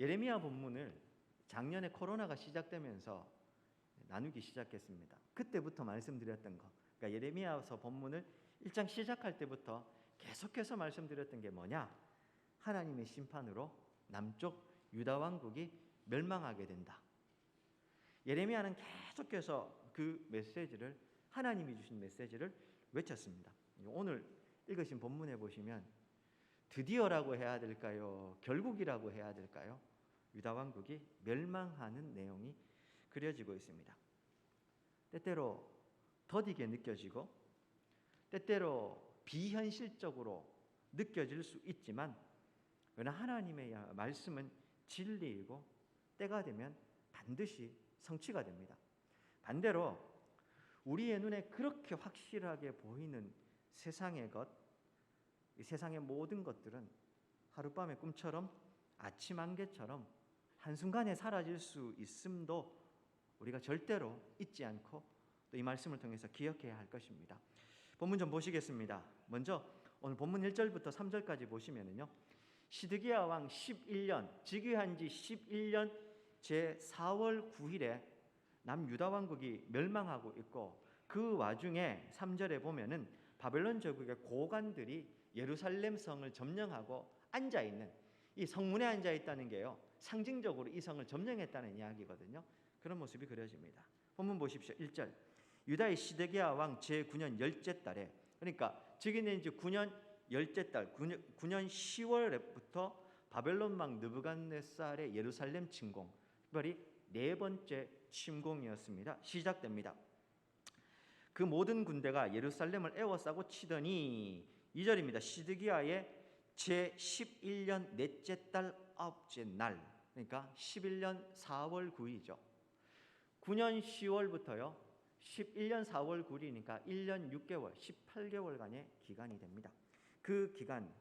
예레미야 본문을 작년에 코로나가 시작되면서 나누기 시작했습니다. 그때부터 말씀드렸던 거, 그러니까 예레미야서 본문을 1장 시작할 때부터 계속해서 말씀드렸던 게 뭐냐? 하나님의 심판으로 남쪽 유다 왕국이 멸망하게 된다. 예레미야는 계속해서 그 메시지를, 하나님이 주신 메시지를 외쳤습니다. 오늘 읽으신 본문에 보시면 드디어라고 해야 될까요? 결국이라고 해야 될까요? 유다 왕국이 멸망하는 내용이 그려지고 있습니다. 때때로 더디게 느껴지고 때때로 비현실적으로 느껴질 수 있지만, 그러나 하나님의 말씀은 진리이고 때가 되면 반드시 성취가 됩니다. 반대로 우리의 눈에 그렇게 확실하게 보이는 세상의 것, 이 세상의 모든 것들은 하룻밤의 꿈처럼 아침 안개처럼 한순간에 사라질 수 있음도 우리가 절대로 잊지 않고 또 이 말씀을 통해서 기억해야 할 것입니다. 본문 좀 보시겠습니다. 먼저 오늘 본문 1절부터 3절까지 보시면은요, 시드기야 왕 11년, 즉위한 지 11년 제4월 9일에 남유다 왕국이 멸망하고 있고, 그 와중에 3절에 보면은 바벨론 제국의 고관들이 예루살렘 성을 점령하고 앉아 있는, 이 성문에 앉아 있다는 게요, 상징적으로 이 성을 점령했다는 이야기거든요. 그런 모습이 그려집니다. 본문 보십시오. 1절. 유다의 시드기야 왕 제9년 열째 달에, 그러니까 즉위된 지 9년 열째 달 9년 10월부터 바벨론 왕 느부갓네살의 예루살렘 침공, 특별히 네 번째 침공이었습니다. 시작됩니다. 그 모든 군대가 예루살렘을 에워싸고 치더니, 2절입니다. 시드기야의 제11년 넷째 달 아홉째 날, 그러니까 11년 4월 9일이죠. 9년 10월부터요 11년 4월 9일이니까 1년 6개월 18개월간의 기간이 됩니다. 그 기간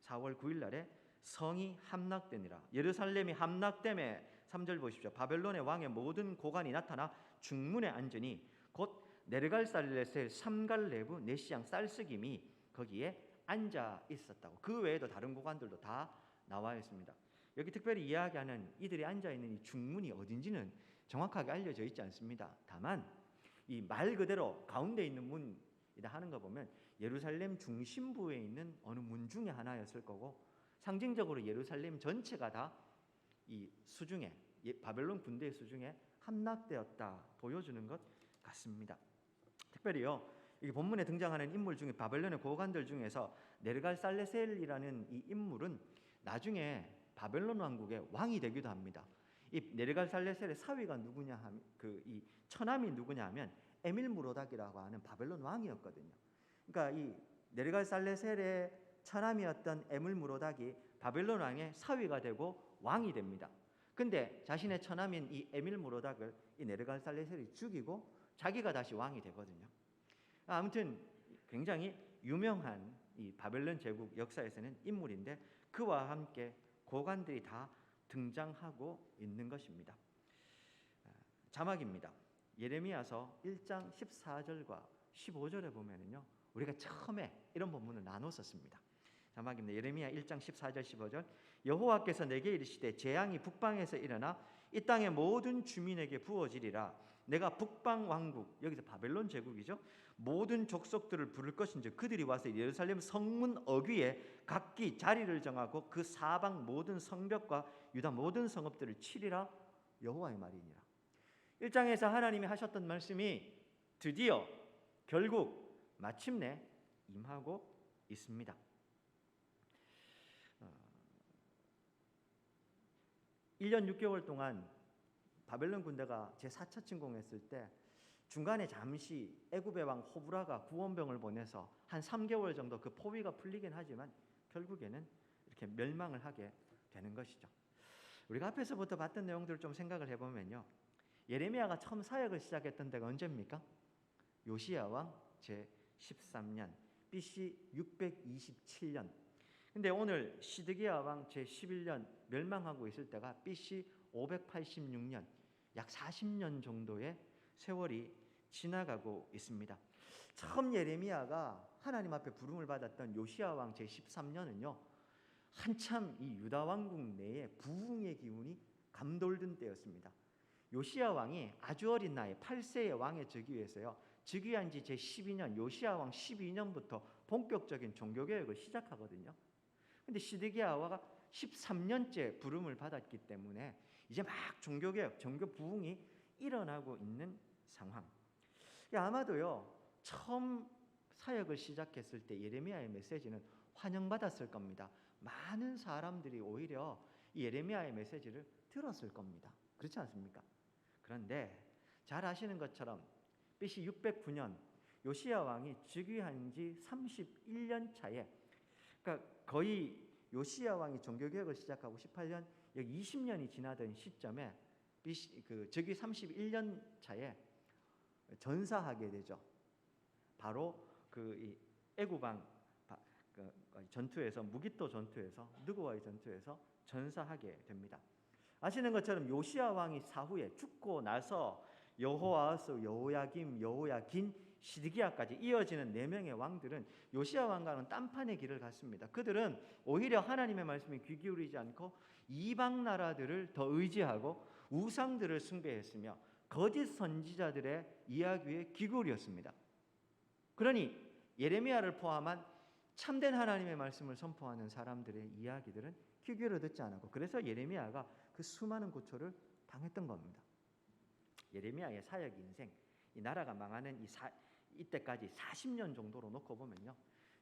4월 9일 날에 성이 함락되니라. 예루살렘이 함락됨에 3절 보십시오. 바벨론의 왕의 모든 고관이 나타나 중문에 앉으니 곧 네르갈살레셀 삼갈레브 네시양 쌀스김이 거기에 앉아 있었다고. 그 외에도 다른 고관들도 다 나와 있습니다. 여기 특별히 이야기하는 이들이 앉아 있는 이 중문이 어딘지는 정확하게 알려져 있지 않습니다. 다만 이 말 그대로 가운데 있는 문이다 하는 거 보면 예루살렘 중심부에 있는 어느 문 중에 하나였을 거고, 상징적으로 예루살렘 전체가 다 이 수중에, 바벨론 군대의 수중에 함락되었다 보여주는 것 같습니다. 특별히요, 이 본문에 등장하는 인물 중에 바벨론의 고관들 중에서 네르갈살레셀이라는 이 인물은 나중에 바벨론 왕국의 왕이 되기도 합니다. 이 네르갈살레셀의 사위가 누구냐 하면, 이 처남이 누구냐 하면 에밀무로닥이라고 하는 바벨론 왕이었거든요. 그러니까 이 네르갈살레셀의 처남이었던 에밀무로닥이 바벨론 왕의 사위가 되고 왕이 됩니다. 근데 자신의 처남인 이 에밀무로닥을 이 네르갈살레셀이 죽이고 자기가 다시 왕이 되거든요. 아무튼 굉장히 유명한 이 바벨론 제국 역사에서는 인물인데, 그와 함께 고관들이 다 등장하고 있는 것입니다. 자막입니다. 예레미야서 1장 14절과 15절에 보면은요, 우리가 처음에 이런 본문을 나눠 썼습니다. 자막입니다. 예레미야 1장 14절 15절. 여호와께서 내게 이르시되 재앙이 북방에서 일어나 이 땅의 모든 주민에게 부어지리라. 내가 북방 왕국, 여기서 바벨론 제국이죠, 모든 족속들을 부를 것인즉 그들이 와서 예루살렘 성문 어귀에 각기 자리를 정하고 그 사방 모든 성벽과 유다 모든 성읍들을 치리라. 여호와의 말이니라. 1장에서 하나님이 하셨던 말씀이 드디어 결국 마침내 임하고 있습니다. 1년 6개월 동안 바벨론 군대가 제4차 침공했을 때 중간에 잠시 애굽의 왕 호브라가 구원병을 보내서 한 3개월 정도 그 포위가 풀리긴 하지만 결국에는 이렇게 멸망을 하게 되는 것이죠. 우리가 앞에서부터 봤던 내용들을 좀 생각을 해보면요, 예레미야가 처음 사역을 시작했던 데가 언제입니까? 요시야 왕 제13년 BC 627년. 근데 오늘 시드기야 왕 제11년 멸망하고 있을 때가 BC 586년, 약 40년 정도의 세월이 지나가고 있습니다. 처음 예레미야가 하나님 앞에 부름을 받았던 요시야 왕 제13년은요 한참 이 유다 왕국 내에 부흥의 기운이 감돌던 때였습니다. 요시야 왕이 아주 어린 나이 8세의 왕에 즉위해서요. 즉위한 지 제12년 요시야 왕 12년부터 본격적인 종교개혁을 시작하거든요. 근데 시드기야가 13년째 부름을 받았기 때문에 이제 막 종교개혁, 종교 부흥이 일어나고 있는 상황. 아마도요, 처음 사역을 시작했을 때 예레미야의 메시지는 환영받았을 겁니다. 많은 사람들이 오히려 이 예레미야의 메시지를 들었을 겁니다. 그렇지 않습니까? 그런데 잘 아시는 것처럼 BC 609년 요시야 왕이 즉위한 지 31년 차에, 그러니까 거의 요시야 왕이 종교개혁을 시작하고 18년, 여기 20년이 지나던 시점에 즉위 31년 차에 전사하게 되죠. 바로 이 애구방 전투에서, 무기토 전투에서, 느고와의 전투에서 전사하게 됩니다. 아시는 것처럼 요시야 왕이 사후에 죽고 나서 여호아스, 여호야김, 여호야긴, 시드기야까지 이어지는 4명의 왕들은 요시야 왕과는 딴판의 길을 갔습니다. 그들은 오히려 하나님의 말씀에 귀 기울이지 않고 이방 나라들을 더 의지하고 우상들을 숭배했으며 거짓 선지자들의 이야기에 귀 기울였습니다. 그러니 예레미야를 포함한 참된 하나님의 말씀을 선포하는 사람들의 이야기들은 귀 기울여 듣지 않았고, 그래서 예레미야가 그 수많은 고초를 당했던 겁니다. 예레미야의 사역 인생, 이 나라가 망하는 이때까지 40년 정도로 놓고 보면요,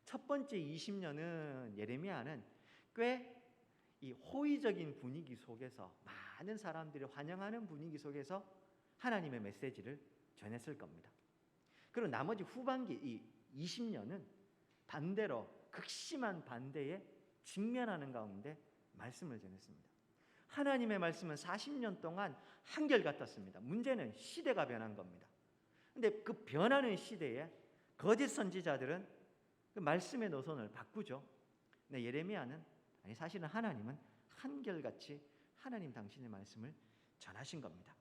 첫 번째 20년은 예레미야는 꽤 이 호의적인 분위기 속에서, 많은 사람들이 환영하는 분위기 속에서 하나님의 메시지를 전했을 겁니다. 그리고 나머지 후반기 이 20년은 반대로 극심한 반대에 직면하는 가운데 말씀을 전했습니다. 하나님의 말씀은 40년 동안 한결같았습니다. 문제는 시대가 변한 겁니다. 근데 그 변하는 시대에 거짓 선지자들은 그 말씀의 노선을 바꾸죠. 근데 예레미야는, 아니 사실은 하나님은 한결같이 하나님 당신의 말씀을 전하신 겁니다.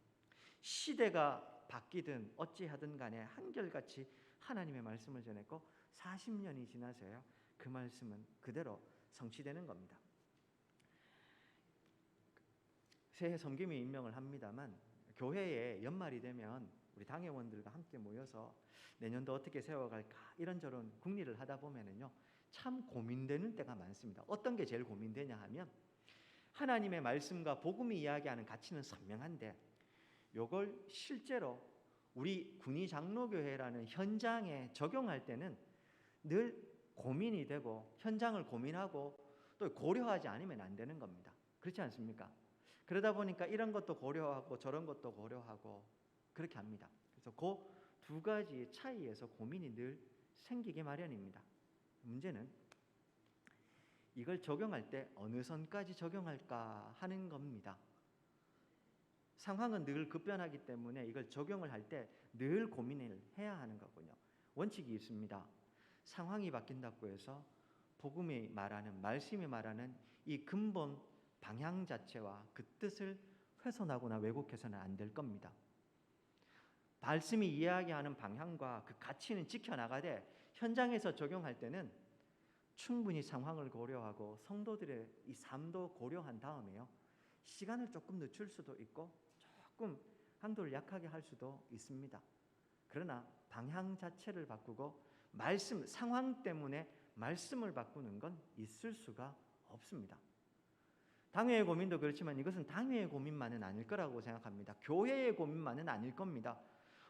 시대가 바뀌든 어찌하든 간에 한결같이 하나님의 말씀을 전했고 40년이 지나서야 그 말씀은 그대로 성취되는 겁니다. 새해 섬김이 임명을 합니다만, 교회에 연말이 되면 우리 당회원들과 함께 모여서 내년도 어떻게 세워갈까 이런저런 궁리를 하다 보면은요, 참 고민되는 때가 많습니다. 어떤 게 제일 고민되냐 하면, 하나님의 말씀과 복음이 이야기하는 가치는 선명한데 이걸 실제로 우리 군위 장로교회라는 현장에 적용할 때는 늘 고민이 되고, 현장을 고민하고 또 고려하지 않으면 안 되는 겁니다. 그렇지 않습니까? 그러다 보니까 이런 것도 고려하고 저런 것도 고려하고 그렇게 합니다. 그래서 그 두 가지의 차이에서 고민이 늘 생기게 마련입니다. 문제는 이걸 적용할 때 어느 선까지 적용할까 하는 겁니다. 상황은 늘 급변하기 때문에 이걸 적용을 할 때 늘 고민을 해야 하는 거군요. 원칙이 있습니다. 상황이 바뀐다고 해서 복음이 말하는, 말씀이 말하는 이 근본 방향 자체와 그 뜻을 훼손하거나 왜곡해서는 안 될 겁니다. 말씀이 이야기하는 방향과 그 가치는 지켜나가되 현장에서 적용할 때는 충분히 상황을 고려하고 성도들의 이 삶도 고려한 다음에요, 시간을 조금 늦출 수도 있고 조금 강도를 약하게 할 수도 있습니다. 그러나 방향 자체를 바꾸고 말씀, 상황 때문에 말씀을 바꾸는 건 있을 수가 없습니다. 당회의 고민도 그렇지만 이것은 당회의 고민만은 아닐 거라고 생각합니다. 교회의 고민만은 아닐 겁니다.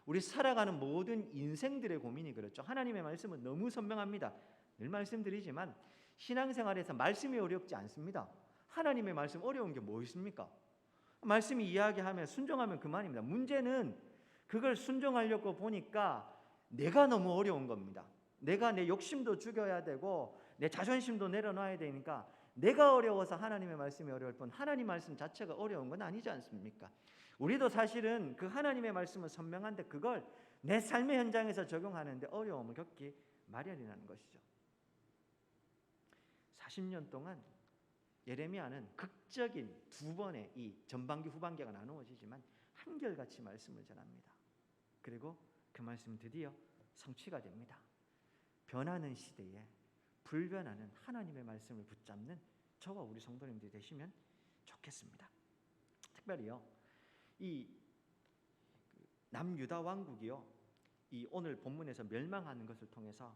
우리 살아가는 모든 인생들의 고민이 그렇죠. 하나님의 말씀은 너무 선명합니다. 늘 말씀드리지만 신앙생활에서 말씀이 어렵지 않습니다. 하나님의 말씀 어려운 게 뭐 있습니까? 말씀이 이야기하면 순종하면 그만입니다. 문제는 그걸 순종하려고 보니까 내가 너무 어려운 겁니다. 내가 내 욕심도 죽여야 되고 내 자존심도 내려놔야 되니까 내가 어려워서 하나님의 말씀이 어려울 뿐 하나님 말씀 자체가 어려운 건 아니지 않습니까? 우리도 사실은 그 하나님의 말씀은 선명한데 그걸 내 삶의 현장에서 적용하는데 어려움을 겪기 마련이라는 것이죠. 40년 동안 예레미야는 극적인 두 번의 이 전반기 후반기가 나누어지지만 한결같이 말씀을 전합니다. 그리고 그 말씀은 드디어 성취가 됩니다. 변하는 시대에 불변하는 하나님의 말씀을 붙잡는 저와 우리 성도님들이 되시면 좋겠습니다. 특별히요, 이 남유다 왕국이요, 이 오늘 본문에서 멸망하는 것을 통해서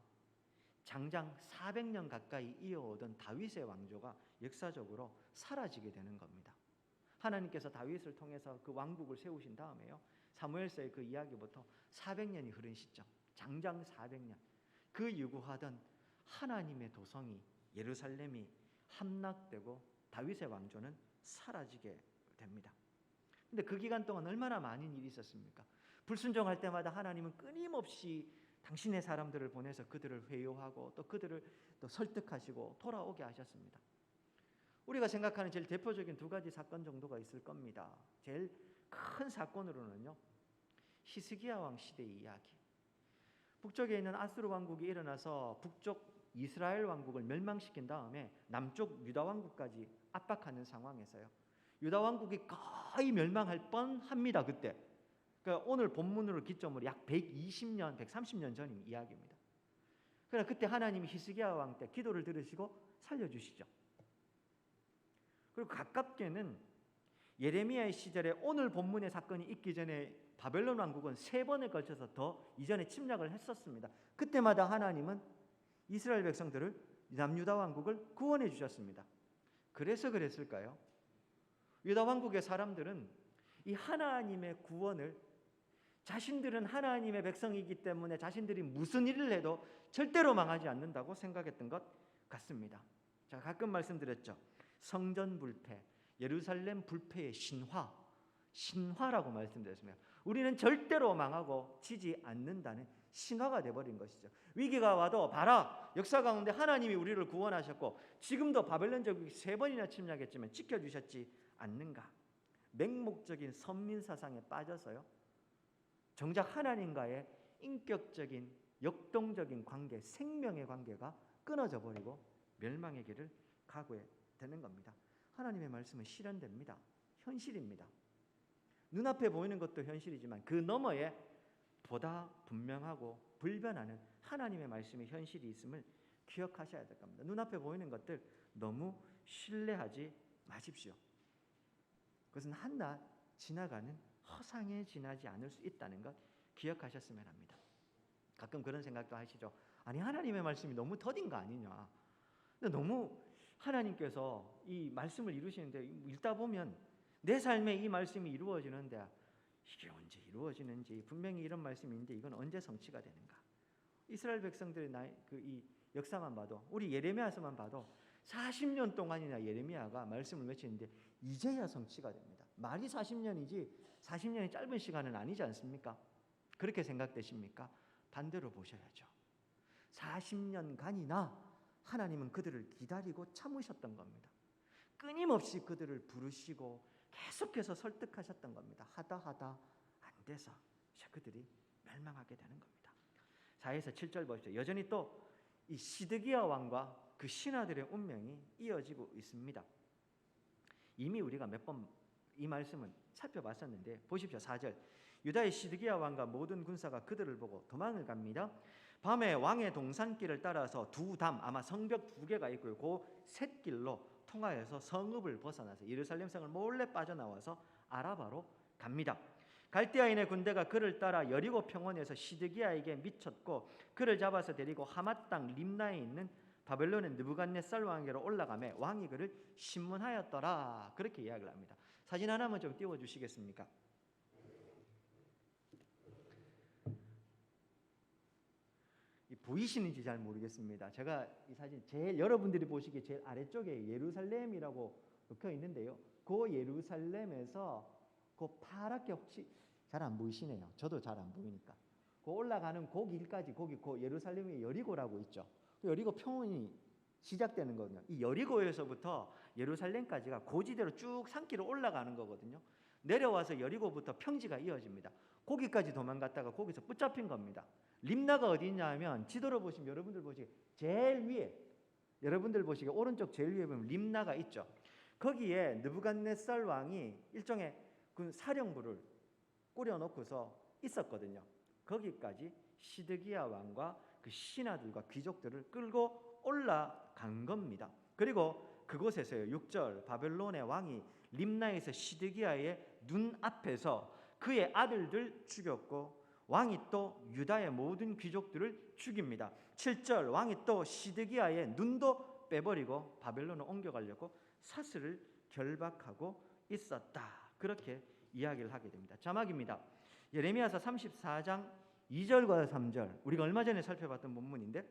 장장 400년 가까이 이어오던 다윗의 왕조가 역사적으로 사라지게 되는 겁니다. 하나님께서 다윗을 통해서 그 왕국을 세우신 다음에요, 사무엘서의 그 이야기부터 400년이 흐른 시점, 장장 400년, 그 유구하던 하나님의 도성이, 예루살렘이 함락되고 다윗의 왕조는 사라지게 됩니다. 근데 그 기간 동안 얼마나 많은 일이 있었습니까? 불순종할 때마다 하나님은 끊임없이 당신의 사람들을 보내서 그들을 회유하고 또 그들을 또 설득하시고 돌아오게 하셨습니다. 우리가 생각하는 제일 대표적인 두 가지 사건 정도가 있을 겁니다. 제일 큰 사건으로는요, 히스기야 왕 시대의 이야기. 북쪽에 있는 아수르 왕국이 일어나서 북쪽 이스라엘 왕국을 멸망시킨 다음에 남쪽 유다 왕국까지 압박하는 상황에서요, 유다 왕국이 거의 멸망할 뻔합니다. 그때. 그러니까 오늘 본문으로 기점으로 약 120년, 130년 전 이야기입니다. 그러나 그때 하나님이 히스기야 왕 때 기도를 들으시고 살려주시죠. 그리고 가깝게는 예레미야의 시절에 오늘 본문의 사건이 있기 전에 바벨론 왕국은 3번에 걸쳐서 더 이전에 침략을 했었습니다. 그때마다 하나님은 이스라엘 백성들을, 남유다 왕국을 구원해 주셨습니다. 그래서 그랬을까요? 유다 왕국의 사람들은 이 하나님의 구원을, 자신들은 하나님의 백성이기 때문에 자신들이 무슨 일을 해도 절대로 망하지 않는다고 생각했던 것 같습니다. 제가 가끔 말씀드렸죠. 성전 불패, 예루살렘 불패의 신화라고 말씀드렸습니다. 우리는 절대로 망하고 지지 않는다는 신화가 되어버린 것이죠. 위기가 와도 봐라, 역사 가운데 하나님이 우리를 구원하셨고 지금도 바벨론 제국이 3번이나 침략했지만 지켜주셨지 않는가. 맹목적인 선민 사상에 빠져서요, 정작 하나님과의 인격적인 역동적인 관계, 생명의 관계가 끊어져 버리고 멸망의 길을 가게 되는 겁니다. 하나님의 말씀은 실현됩니다. 현실입니다. 눈앞에 보이는 것도 현실이지만 그 너머에 보다 분명하고 불변하는 하나님의 말씀의 현실이 있음을 기억하셔야 될 겁니다. 눈앞에 보이는 것들 너무 신뢰하지 마십시오. 그것은 한낱 지나가는 허상에 지나지 않을 수 있다는 것 기억하셨으면 합니다. 가끔 그런 생각도 하시죠. 아니, 하나님의 말씀이 너무 더딘 거 아니냐. 근데 너무 하나님께서 이 말씀을 이루시는데 읽다 보면 내 삶에 이 말씀이 이루어지는데 이게 언제 이루어지는지, 분명히 이런 말씀인데 이건 언제 성취가 되는가. 이스라엘 백성들의 이 역사만 봐도, 우리 예레미야서만 봐도 40년 동안이나 예레미야가 말씀을 외치는데 이제야 성취가 됩니다. 말이 40년이지 40년이 짧은 시간은 아니지 않습니까? 그렇게 생각되십니까? 반대로 보셔야죠. 40년간이나 하나님은 그들을 기다리고 참으셨던 겁니다. 끊임없이 그들을 부르시고 계속해서 설득하셨던 겁니다. 하다 안 돼서 그들이 멸망하게 되는 겁니다. 4에서 7절 보십시오. 여전히 또 이 시드기야 왕과 그 신하들의 운명이 이어지고 있습니다. 이미 우리가 몇 번 이 말씀은 살펴봤었는데 보십시오. 4절. 유다의 시드기야 왕과 모든 군사가 그들을 보고 도망을 갑니다. 밤에 왕의 동산길을 따라서 두 담, 아마 성벽 2개가 있고요, 그 샛길로 통하여서 성읍을 벗어나서 예루살렘 성을 몰래 빠져나와서 아라바로 갑니다. 갈대아인의 군대가 그를 따라 여리고 평원에서 시드기야에게 미쳤고 그를 잡아서 데리고 하맛 땅 림나에 있는 바벨론의 느부갓네살 왕에게로 올라가매 왕이 그를 신문하였더라. 그렇게 이야기를 합니다. 사진 하나만 좀 띄워주시겠습니까? 보이시는지 잘 모르겠습니다. 제가 이 사진 제일 여러분들이 보시기에 제일 아래쪽에 예루살렘이라고 적혀 있는데요. 그 예루살렘에서 그 파랗게, 혹시 잘 안 보이시네요. 저도 잘 안 보이니까. 그 올라가는 그 길까지, 거기 그 예루살렘의 여리고라고 있죠. 여리고 평원이 시작되는 거거든요. 이 여리고에서부터 예루살렘까지가 고지대로 쭉 산길을 올라가는 거거든요. 내려와서 여리고부터 평지가 이어집니다. 거기까지 도망갔다가 거기서 붙잡힌 겁니다. 림나가 어디 있냐 하면 지도로 보시면, 여러분들 보시기에 제일 위에, 여러분들 보시기에 오른쪽 제일 위에 보면 림나가 있죠. 거기에 느부갓네살 왕이 일종의 그 사령부를 꾸려놓고서 있었거든요. 거기까지 시드기야 왕과 그 신하들과 귀족들을 끌고 올라간 겁니다. 그리고 그곳에서요. 6절 바벨론의 왕이 림나에서 시드기야의 눈앞에서 그의 아들들 죽였고 왕이 또 유다의 모든 귀족들을 죽입니다. 7절 왕이 또 시드기야의 눈도 빼버리고 바벨론을 옮겨가려고 사슬을 결박하고 있었다. 그렇게 이야기를 하게 됩니다. 자막입니다. 예레미야서 34장 2절과 3절, 우리가 얼마 전에 살펴봤던 본문인데,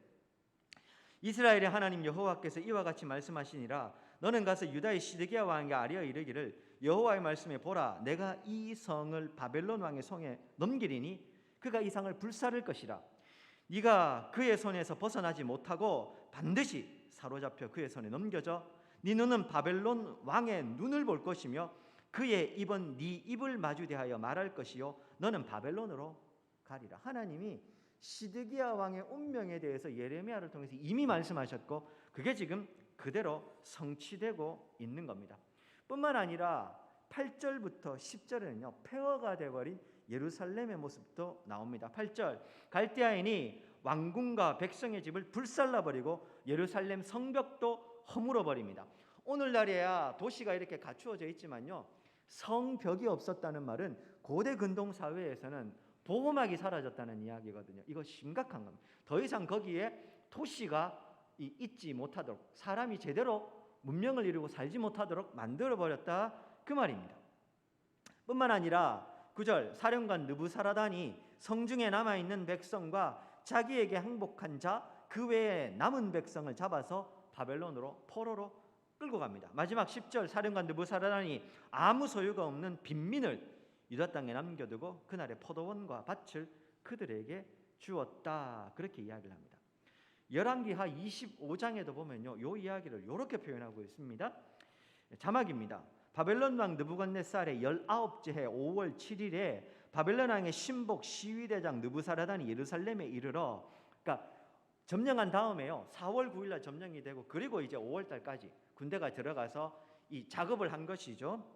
이스라엘의 하나님 여호와께서 이와 같이 말씀하시니라. 너는 가서 유다의 시드기야 왕에게 아뢰어 이르기를 여호와의 말씀에 보라, 내가 이 성을 바벨론 왕의 손에 넘기리니 그가 이 성을 불사를 것이라. 네가 그의 손에서 벗어나지 못하고 반드시 사로잡혀 그의 손에 넘겨져 네 눈은 바벨론 왕의 눈을 볼 것이며 그의 입은 네 입을 마주대하여 말할 것이요 너는 바벨론으로 가리라. 하나님이 시드기야 왕의 운명에 대해서 예레미야를 통해서 이미 말씀하셨고 그게 지금 그대로 성취되고 있는 겁니다. 뿐만 아니라 8절부터 10절에는요 폐허가 되어버린 예루살렘의 모습도 나옵니다. 8절 갈대아인이 왕궁과 백성의 집을 불살라버리고 예루살렘 성벽도 허물어버립니다. 오늘날에야 도시가 이렇게 갖추어져 있지만요 성벽이 없었다는 말은 고대 근동 사회에서는 보호막이 사라졌다는 이야기거든요. 이거 심각한 겁니다. 더 이상 거기에 도시가 있지 못하도록, 사람이 제대로 문명을 이루고 살지 못하도록 만들어버렸다 그 말입니다. 뿐만 아니라 9절 사령관 느부사라단이 성중에 남아있는 백성과 자기에게 항복한 자 그 외에 남은 백성을 잡아서 바벨론으로 포로로 끌고 갑니다. 마지막 10절 사령관 느부사라단이 아무 소유가 없는 빈민을 유다 땅에 남겨두고 그날의 포도원과 밭을 그들에게 주었다. 그렇게 이야기를 합니다. 열왕기하 25장에도 보면요 이 이야기를 이렇게 표현하고 있습니다. 자막입니다. 바벨론 왕 느부갓네살의 19째 해 5월 7일에 바벨론 왕의 신복 시위대장 느부사라단이 예루살렘에 이르러, 그러니까 점령한 다음에요 4월 9일날 점령이 되고 그리고 이제 5월달까지 군대가 들어가서 이 작업을 한 것이죠.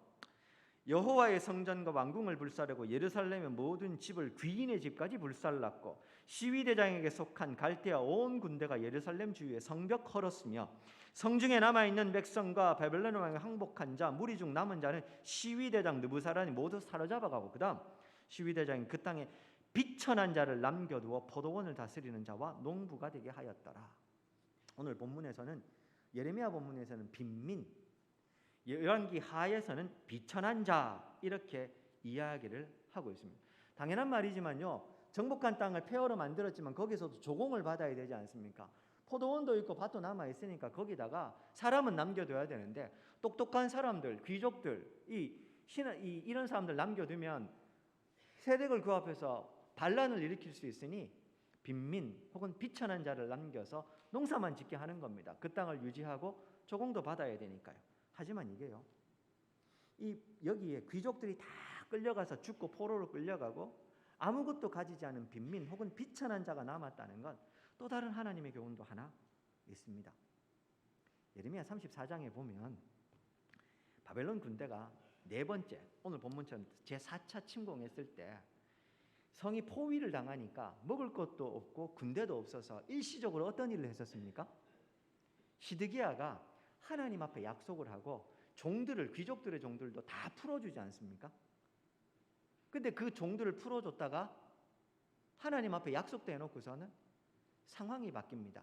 여호와의 성전과 왕궁을 불사르고 예루살렘의 모든 집을 귀인의 집까지 불살랐고 시위대장에게 속한 갈대아 온 군대가 예루살렘 주위에 성벽 헐었으며 성중에 남아있는 백성과 바벨론 왕에 항복한 자 무리 중 남은 자는 시위대장 느부사라단이 모두 사로잡아가고 그 다음 시위대장이 그 땅에 비천한 자를 남겨두어 포도원을 다스리는 자와 농부가 되게 하였더라. 오늘 본문에서는 예레미야 본문에서는 빈민, 열왕기 하에서는 비천한 자 이렇게 이야기를 하고 있습니다. 당연한 말이지만요 정복한 땅을 폐허로 만들었지만 거기서도 조공을 받아야 되지 않습니까? 포도원도 있고 밭도 남아 있으니까 거기다가 사람은 남겨둬야 되는데 똑똑한 사람들, 귀족들, 이런 사람들 남겨두면 세력을 그 앞에서 반란을 일으킬 수 있으니 빈민 혹은 비천한 자를 남겨서 농사만 짓게 하는 겁니다. 그 땅을 유지하고 조공도 받아야 되니까요. 하지만 이게요 여기에 귀족들이 다 끌려가서 죽고 포로로 끌려가고 아무것도 가지지 않은 빈민 혹은 비천한 자가 남았다는 건 또 다른 하나님의 교훈도 하나 있습니다. 예레미야 34장에 보면 바벨론 군대가 네 번째, 오늘 본문처럼 제4차 침공했을 때 성이 포위를 당하니까 먹을 것도 없고 군대도 없어서 일시적으로 어떤 일을 했었습니까? 시드기야가 하나님 앞에 약속을 하고 종들을, 귀족들의 종들도 다 풀어주지 않습니까? 근데 그 종들을 풀어줬다가 하나님 앞에 약속도 해놓고서는 상황이 바뀝니다.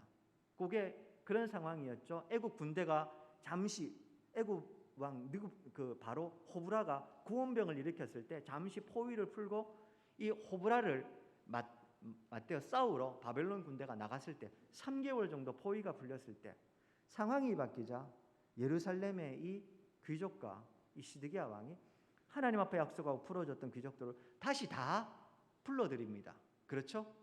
그게 그런 상황이었죠. 애국 군대가 잠시 애국 왕 바로 호브라가 구원병을 일으켰을 때 잠시 포위를 풀고 이 호브라를 맞대어 싸우러 바벨론 군대가 나갔을 때 3개월 정도 포위가 풀렸을 때 상황이 바뀌자 예루살렘의 이 귀족과 이 시드기야 왕이 하나님 앞에 약속하고 풀어줬던 귀족들을 다시 다 불러들입니다. 그렇죠?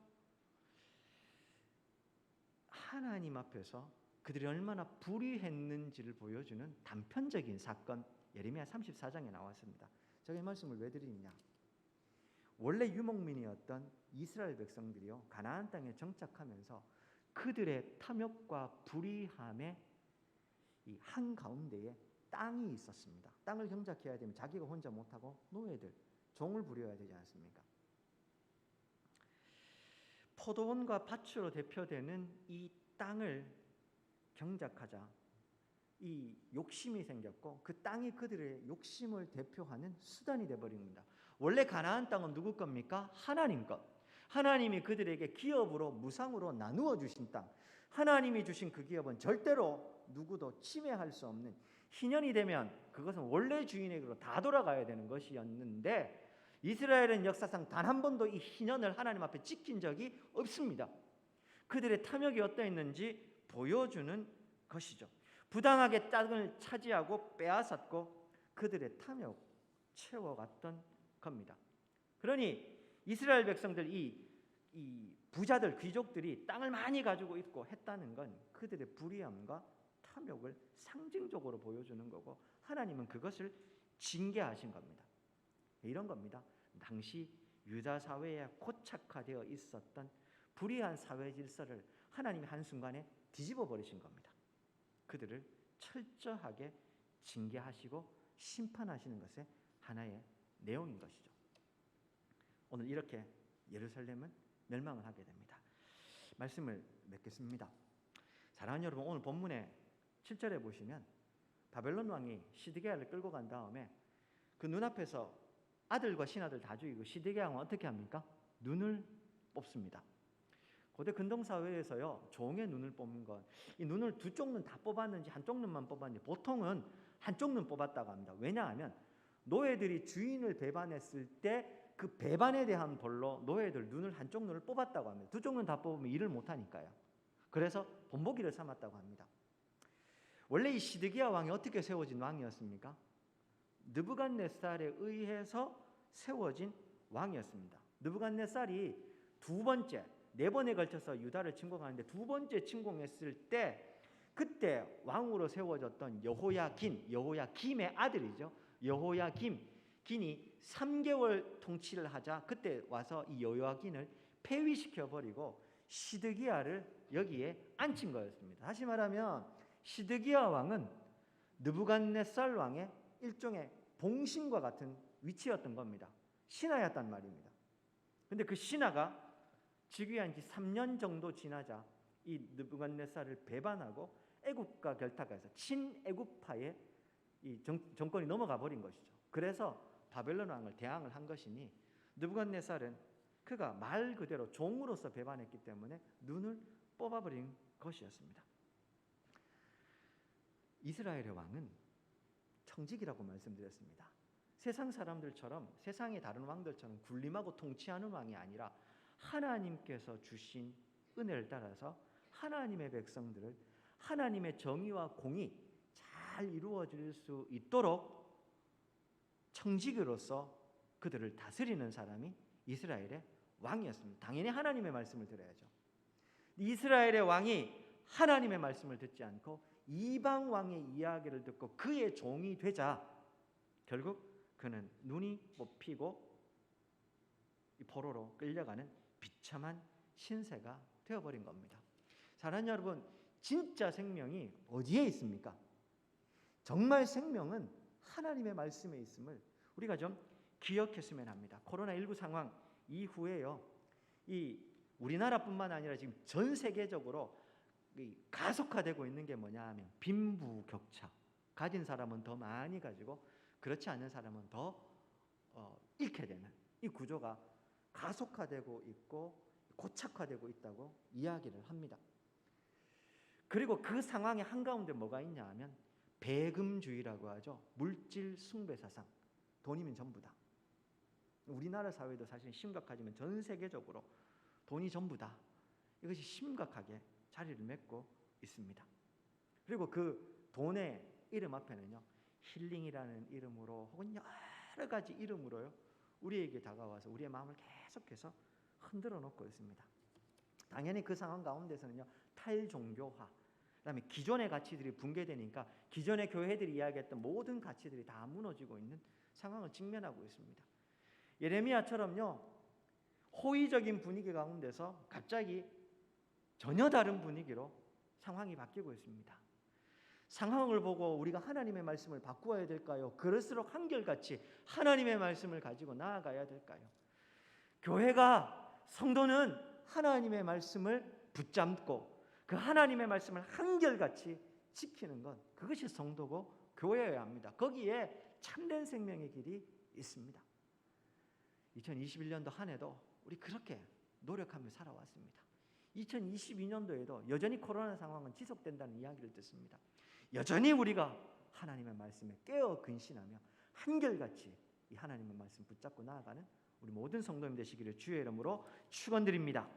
하나님 앞에서 그들이 얼마나 불의했는지를 보여주는 단편적인 사건 예레미야 34장에 나왔습니다. 제가 이 말씀을 왜 드리느냐? 원래 유목민이었던 이스라엘 백성들이요 가나안 땅에 정착하면서 그들의 탐욕과 불의함의 이 한가운데에 땅이 있었습니다. 땅을 경작해야 되면 자기가 혼자 못하고 노예들, 종을 부려야 되지 않습니까? 포도원과 밭으로 대표되는 이 땅을 경작하자 이 욕심이 생겼고 그 땅이 그들의 욕심을 대표하는 수단이 되어버린 겁니다. 원래 가나안 땅은 누구 겁니까? 하나님 것. 하나님이 그들에게 기업으로 무상으로 나누어 주신 땅. 하나님이 주신 그 기업은 절대로 누구도 침해할 수 없는, 희년이 되면 그것은 원래 주인에게로 다 돌아가야 되는 것이었는데 이스라엘은 역사상 단 한 번도 이 희년을 하나님 앞에 지킨 적이 없습니다. 그들의 탐욕이 어떠했는지 보여주는 것이죠. 부당하게 땅을 차지하고 빼앗았고 그들의 탐욕 채워갔던 겁니다. 그러니 이스라엘 백성들, 이 부자들, 귀족들이 땅을 많이 가지고 있고 했다는 건 그들의 불의함과 탐욕을 상징적으로 보여주는 거고 하나님은 그것을 징계하신 겁니다. 이런 겁니다. 당시 유다 사회에 고착화되어 있었던 불의한 사회 질서를 하나님이 한순간에 뒤집어 버리신 겁니다. 그들을 철저하게 징계하시고 심판하시는 것의 하나의 내용인 것이죠. 오늘 이렇게 예루살렘은 멸망을 하게 됩니다. 말씀을 맺겠습니다. 사랑하는 여러분, 오늘 본문의 7절에 보시면 바벨론 왕이 시드기야를 끌고 간 다음에 그 눈앞에서 아들과 신하들 다 죽이고 시드기야 왕은 어떻게 합니까? 눈을 뽑습니다. 고대 근동사회에서요, 종의 눈을 뽑는 것, 이 눈을 두 쪽 눈 다 뽑았는지 한쪽 눈만 뽑았는지 보통은 한쪽 눈 뽑았다고 합니다. 왜냐하면 노예들이 주인을 배반했을 때 그 배반에 대한 벌로 노예들 눈을 한쪽 눈을 뽑았다고 합니다. 두 쪽 눈 다 뽑으면 일을 못하니까요. 그래서 본보기를 삼았다고 합니다. 원래 이 시드기야 왕이 어떻게 세워진 왕이었습니까? 느부갓네살에 의해서 세워진 왕이었습니다. 느부갓네살이 두 번째, 네 번에 걸쳐서 유다를 침공하는데 두 번째 침공했을 때 그때 왕으로 세워졌던 여호야김의 아들이죠. 여호야김이 3개월 통치를 하자 그때 와서 이 여호야김을 폐위시켜버리고 시드기야를 여기에 앉힌 거였습니다. 다시 말하면 시드기야 왕은 느부갓네살 왕의 일종의 봉신과 같은 위치였던 겁니다. 신하였단 말입니다. 그런데 그 신하가 즉위한 지 3년 정도 지나자 이 느부갓네살을 배반하고 애굽과 결탁해서 친애굽파의 이 정권이 넘어가 버린 것이죠. 그래서 바벨론 왕을 대항을 한 것이니 느부갓네살은 그가 말 그대로 종으로서 배반했기 때문에 눈을 뽑아버린 것이었습니다. 이스라엘의 왕은 청직이라고 말씀드렸습니다. 세상 사람들처럼, 세상의 다른 왕들처럼 군림하고 통치하는 왕이 아니라 하나님께서 주신 은혜를 따라서 하나님의 백성들을 하나님의 정의와 공의 잘 이루어질 수 있도록 청직으로서 그들을 다스리는 사람이 이스라엘의 왕이었습니다. 당연히 하나님의 말씀을 들어야죠. 이스라엘의 왕이 하나님의 말씀을 듣지 않고 이방 왕의 이야기를 듣고 그의 종이 되자 결국 그는 눈이 뽑히고 포로로 끌려가는 비참한 신세가 되어버린 겁니다. 사랑하는 여러분, 진짜 생명이 어디에 있습니까? 정말 생명은 하나님의 말씀에 있음을 우리가 좀 기억했으면 합니다. 코로나19 상황 이후에요, 이 우리나라뿐만 아니라 지금 전 세계적으로 가속화되고 있는 게 뭐냐 하면 빈부격차. 가진 사람은 더 많이 가지고 그렇지 않은 사람은 더 잃게 되는 이 구조가 가속화되고 있고 고착화되고 있다고 이야기를 합니다. 그리고 그 상황의 한가운데 뭐가 있냐 하면 배금주의라고 하죠. 물질 숭배 사상. 돈이면 전부다. 우리나라 사회도 사실 심각하지만 전 세계적으로 돈이 전부다. 이것이 심각하게 자리를 맺고 있습니다. 그리고 그 돈의 이름 앞에는요, 힐링이라는 이름으로 혹은 여러 가지 이름으로요, 우리에게 다가와서 우리의 마음을 계속해서 흔들어 놓고 있습니다. 당연히 그 상황 가운데서는요, 탈종교화, 그다음에 기존의 가치들이 붕괴되니까 기존의 교회들이 이야기했던 모든 가치들이 다 무너지고 있는 상황을 직면하고 있습니다. 예레미야처럼요, 호의적인 분위기 가운데서 갑자기 전혀 다른 분위기로 상황이 바뀌고 있습니다. 상황을 보고 우리가 하나님의 말씀을 바꾸어야 될까요? 그럴수록 한결같이 하나님의 말씀을 가지고 나아가야 될까요? 교회가, 성도는 하나님의 말씀을 붙잡고 그 하나님의 말씀을 한결같이 지키는 것, 그것이 성도고 교회여야 합니다. 거기에 참된 생명의 길이 있습니다. 2021년도 한 해도 우리 그렇게 노력하며 살아왔습니다. 2022년도에도 여전히 코로나 상황은 지속된다는 이야기를 듣습니다. 여전히 우리가 하나님의 말씀에 깨어 근신하며 한결같이 이 하나님의 말씀 붙잡고 나아가는 우리 모든 성도님 되시기를 주의 이름으로 축원드립니다.